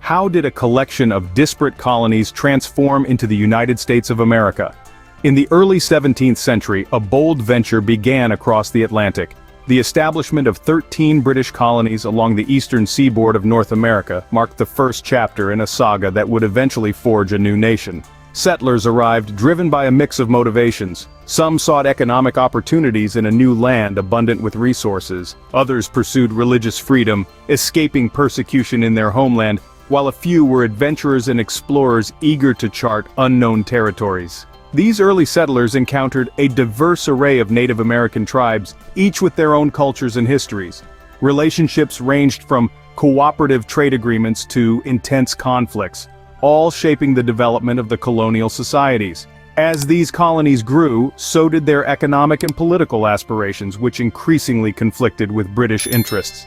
How did a collection of disparate colonies transform into the United States of America? In the early 17th century, a bold venture began across the Atlantic. The establishment of 13 British colonies along the eastern seaboard of North America marked the first chapter in a saga that would eventually forge a new nation. Settlers arrived driven by a mix of motivations. Some sought economic opportunities in a new land abundant with resources. Others pursued religious freedom, escaping persecution in their homeland, while a few were adventurers and explorers eager to chart unknown territories. These early settlers encountered a diverse array of Native American tribes, each with their own cultures and histories. Relationships ranged from cooperative trade agreements to intense conflicts, all shaping the development of the colonial societies. As these colonies grew, so did their economic and political aspirations, which increasingly conflicted with British interests.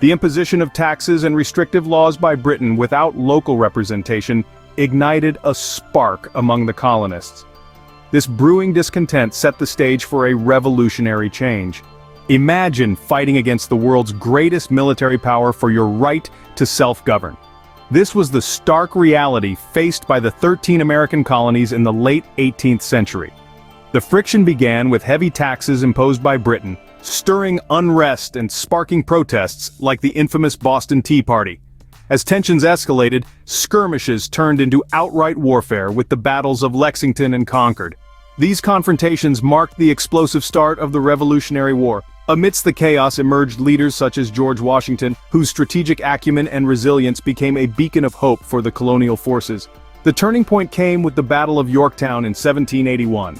The imposition of taxes and restrictive laws by Britain without local representation ignited a spark among the colonists. This brewing discontent set the stage for a revolutionary change. Imagine fighting against the world's greatest military power for your right to self-govern. This was the stark reality faced by the 13 American colonies in the late 18th century. The friction began with heavy taxes imposed by Britain, stirring unrest and sparking protests like the infamous Boston Tea Party. As tensions escalated, skirmishes turned into outright warfare with the battles of Lexington and Concord. These confrontations marked the explosive start of the Revolutionary War. Amidst the chaos emerged leaders such as George Washington, whose strategic acumen and resilience became a beacon of hope for the colonial forces. The turning point came with the Battle of Yorktown in 1781.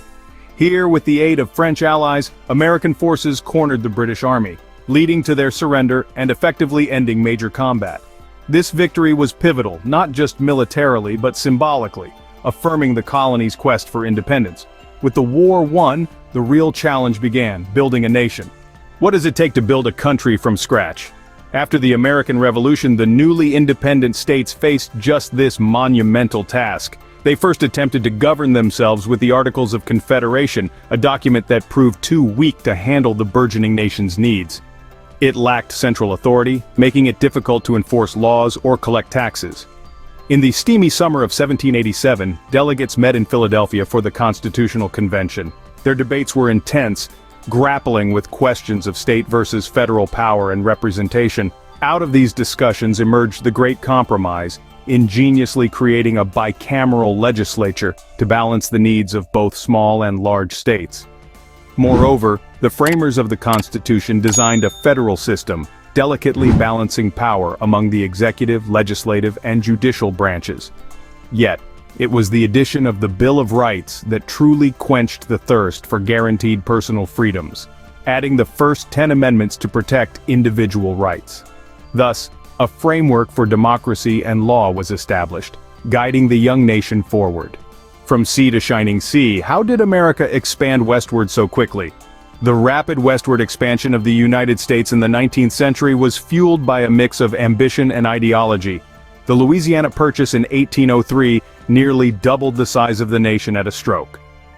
Here, with the aid of French allies, American forces cornered the British Army, leading to their surrender and effectively ending major combat. This victory was pivotal, not just militarily but symbolically, affirming the colony's quest for independence. With the war won, the real challenge began, building a nation. What does it take to build a country from scratch? After the American Revolution, the newly independent states faced just this monumental task. They first attempted to govern themselves with the Articles of Confederation, a document that proved too weak to handle the burgeoning nation's needs. It lacked central authority, making it difficult to enforce laws or collect taxes. In the steamy summer of 1787, delegates met in Philadelphia for the Constitutional Convention. Their debates were intense, grappling with questions of state versus federal power and representation. Out of these discussions emerged the Great Compromise, ingeniously creating a bicameral legislature to balance the needs of both small and large states. Moreover, the framers of the Constitution designed a federal system, delicately balancing power among the executive, legislative, and judicial branches. Yet, it was the addition of the Bill of Rights that truly quenched the thirst for guaranteed personal freedoms, adding the first 10 amendments to protect individual rights. Thus, a framework for democracy and law was established, guiding the young nation forward. From sea to shining sea, how did America expand westward so quickly? The rapid westward expansion of the United States in the 19th century was fueled by a mix of ambition and ideology. The Louisiana Purchase in 1803 nearly doubled the size of the nation at a stroke.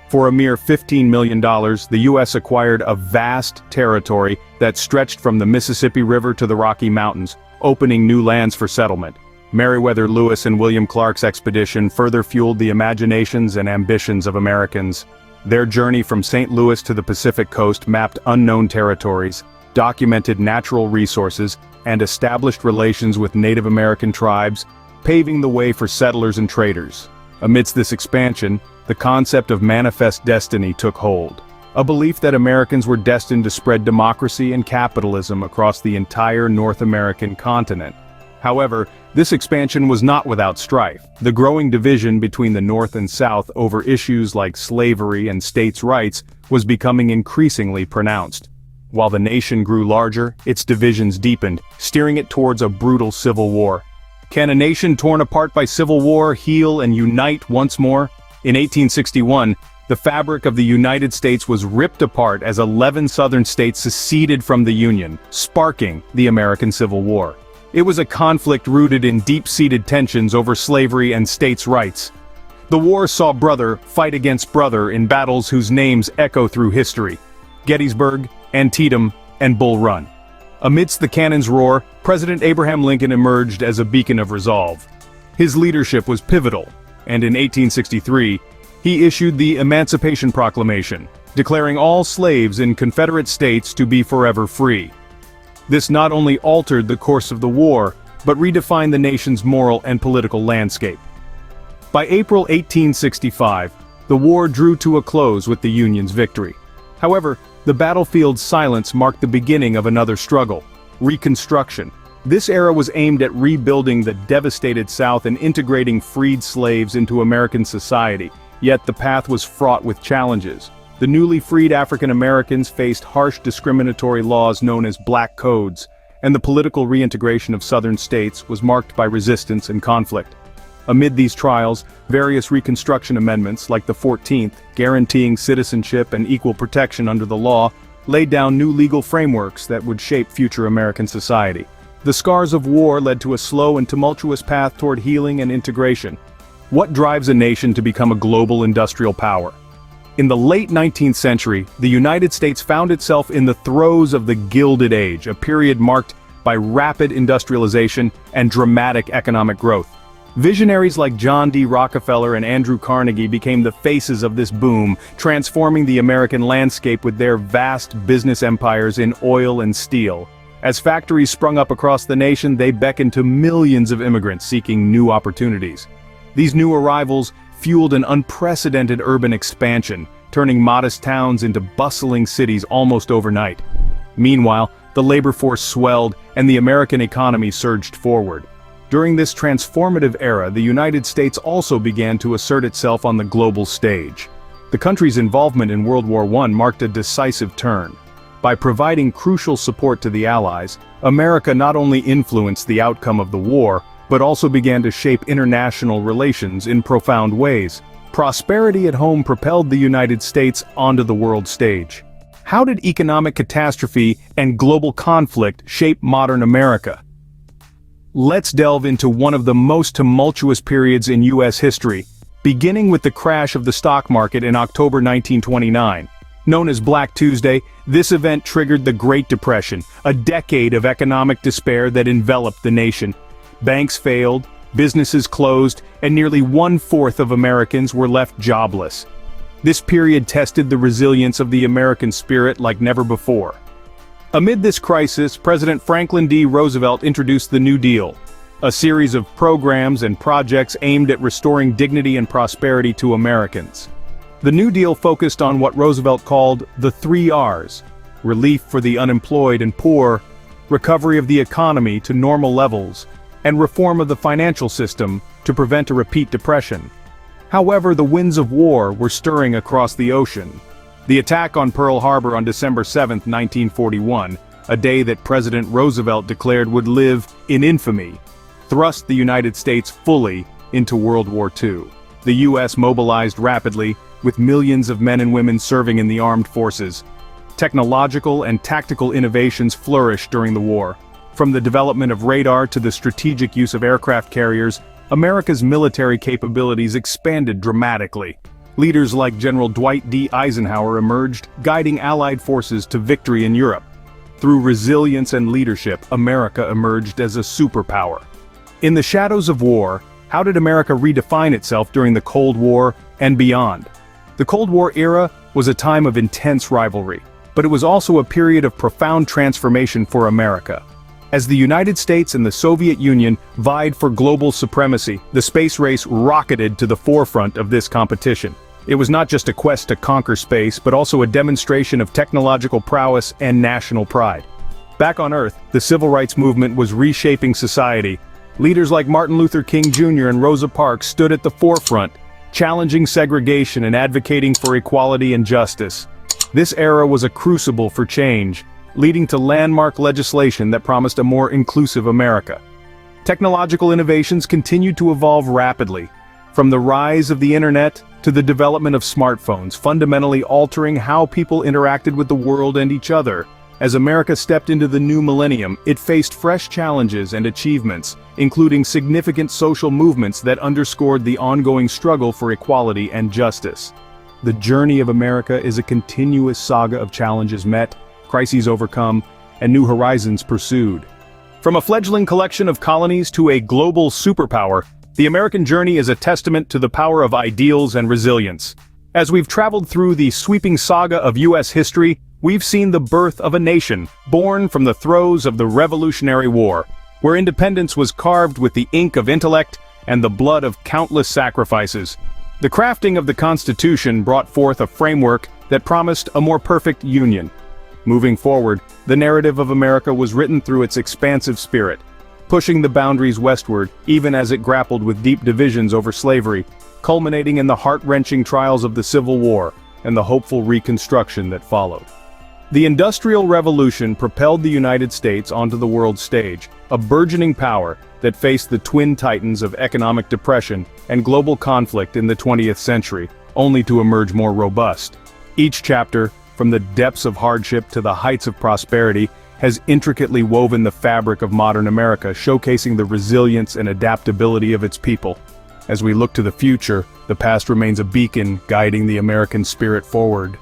For a mere $15 million, the U.S. acquired a vast territory that stretched from the Mississippi River to the Rocky Mountains, opening new lands for settlement. Meriwether Lewis and William Clark's expedition further fueled the imaginations and ambitions of Americans. Their journey from St. Louis to the Pacific coast mapped unknown territories, documented natural resources, and established relations with Native American tribes, paving the way for settlers and traders. Amidst this expansion, the concept of manifest destiny took hold, a belief that Americans were destined to spread democracy and capitalism across the entire North American continent. However, this expansion was not without strife. The growing division between the North and South over issues like slavery and states' rights was becoming increasingly pronounced. While the nation grew larger, its divisions deepened, steering it towards a brutal civil war. Can a nation torn apart by civil war heal and unite once more? In 1861, the fabric of the United States was ripped apart as 11 southern states seceded from the Union, sparking the American Civil War. It was a conflict rooted in deep-seated tensions over slavery and states' rights. The war saw brother fight against brother in battles whose names echo through history: Gettysburg, Antietam, and Bull Run. Amidst the cannon's roar, President Abraham Lincoln emerged as a beacon of resolve. His leadership was pivotal, and in 1863, he issued the Emancipation Proclamation, declaring all slaves in Confederate states to be forever free. This not only altered the course of the war, but redefined the nation's moral and political landscape. By April 1865, the war drew to a close with the Union's victory. However, the battlefield's silence marked the beginning of another struggle: Reconstruction. This era was aimed at rebuilding the devastated South and integrating freed slaves into American society, yet the path was fraught with challenges. The newly freed African Americans faced harsh discriminatory laws known as Black Codes, and the political reintegration of Southern states was marked by resistance and conflict. Amid these trials, various Reconstruction amendments, like the 14th, guaranteeing citizenship and equal protection under the law, laid down new legal frameworks that would shape future American society. The scars of war led to a slow and tumultuous path toward healing and integration. What drives a nation to become a global industrial power? In the late 19th century, the United States found itself in the throes of the Gilded Age, a period marked by rapid industrialization and dramatic economic growth. Visionaries like John D. Rockefeller and Andrew Carnegie became the faces of this boom, transforming the American landscape with their vast business empires in oil and steel. As factories sprung up across the nation, they beckoned to millions of immigrants seeking new opportunities. These new arrivals fueled an unprecedented urban expansion, turning modest towns into bustling cities almost overnight. Meanwhile, the labor force swelled and the American economy surged forward. During this transformative era, the United States also began to assert itself on the global stage. The country's involvement in World War I marked a decisive turn. By providing crucial support to the Allies, America not only influenced the outcome of the war, but also began to shape international relations in profound ways. Prosperity at home propelled the United States onto the world stage. How did economic catastrophe and global conflict shape modern America? Let's delve into one of the most tumultuous periods in U.S. history, beginning with the crash of the stock market in October 1929. Known as Black Tuesday, this event triggered the Great Depression, a decade of economic despair that enveloped the nation. Banks failed, businesses closed, and nearly 1/4 of Americans were left jobless. This period tested the resilience of the American spirit like never before. Amid this crisis, President Franklin D. Roosevelt introduced the New Deal, a series of programs and projects aimed at restoring dignity and prosperity to Americans. The New Deal focused on what Roosevelt called the 3 R's: relief for the unemployed and poor, recovery of the economy to normal levels, and reform of the financial system to prevent a repeat depression. However, the winds of war were stirring across the ocean. The attack on Pearl Harbor on December 7, 1941, a day that President Roosevelt declared would live in infamy, thrust the United States fully into World War II. The U.S. mobilized rapidly, with millions of men and women serving in the armed forces. Technological and tactical innovations flourished during the war. From the development of radar to the strategic use of aircraft carriers, America's military capabilities expanded dramatically. Leaders like General Dwight D. Eisenhower emerged, guiding Allied forces to victory in Europe. Through resilience and leadership, America emerged as a superpower. In the shadows of war, how did America redefine itself during the Cold War and beyond? The Cold War era was a time of intense rivalry, but it was also a period of profound transformation for America. As the United States and the Soviet Union vied for global supremacy, the space race rocketed to the forefront of this competition. It was not just a quest to conquer space, but also a demonstration of technological prowess and national pride. Back on Earth, the civil rights movement was reshaping society. Leaders like Martin Luther King Jr. and Rosa Parks stood at the forefront, challenging segregation and advocating for equality and justice. This era was a crucible for change, leading to landmark legislation that promised a more inclusive America. Technological innovations continued to evolve rapidly, from the rise of the internet to the development of smartphones, fundamentally altering how people interacted with the world and each other. As America stepped into the new millennium, it faced fresh challenges and achievements, including significant social movements that underscored the ongoing struggle for equality and justice. The journey of America is a continuous saga of challenges met, crises overcome, and new horizons pursued. From a fledgling collection of colonies to a global superpower, The American journey is a testament to the power of ideals and resilience. As we've traveled through the sweeping saga of U.S. history, we've seen the birth of a nation, born from the throes of the Revolutionary War, where independence was carved with the ink of intellect and the blood of countless sacrifices. The crafting of the Constitution brought forth a framework that promised a more perfect union. Moving forward, the narrative of America was written through its expansive spirit, pushing the boundaries westward even as it grappled with deep divisions over slavery, culminating in the heart-wrenching trials of the Civil War and the hopeful Reconstruction that followed. The Industrial Revolution propelled the United States onto the world stage, a burgeoning power that faced the twin titans of economic depression and global conflict in the 20th century, only to emerge more robust. Each chapter, from the depths of hardship to the heights of prosperity, has intricately woven the fabric of modern America, showcasing the resilience and adaptability of its people. As we look to the future, the past remains a beacon guiding the American spirit forward.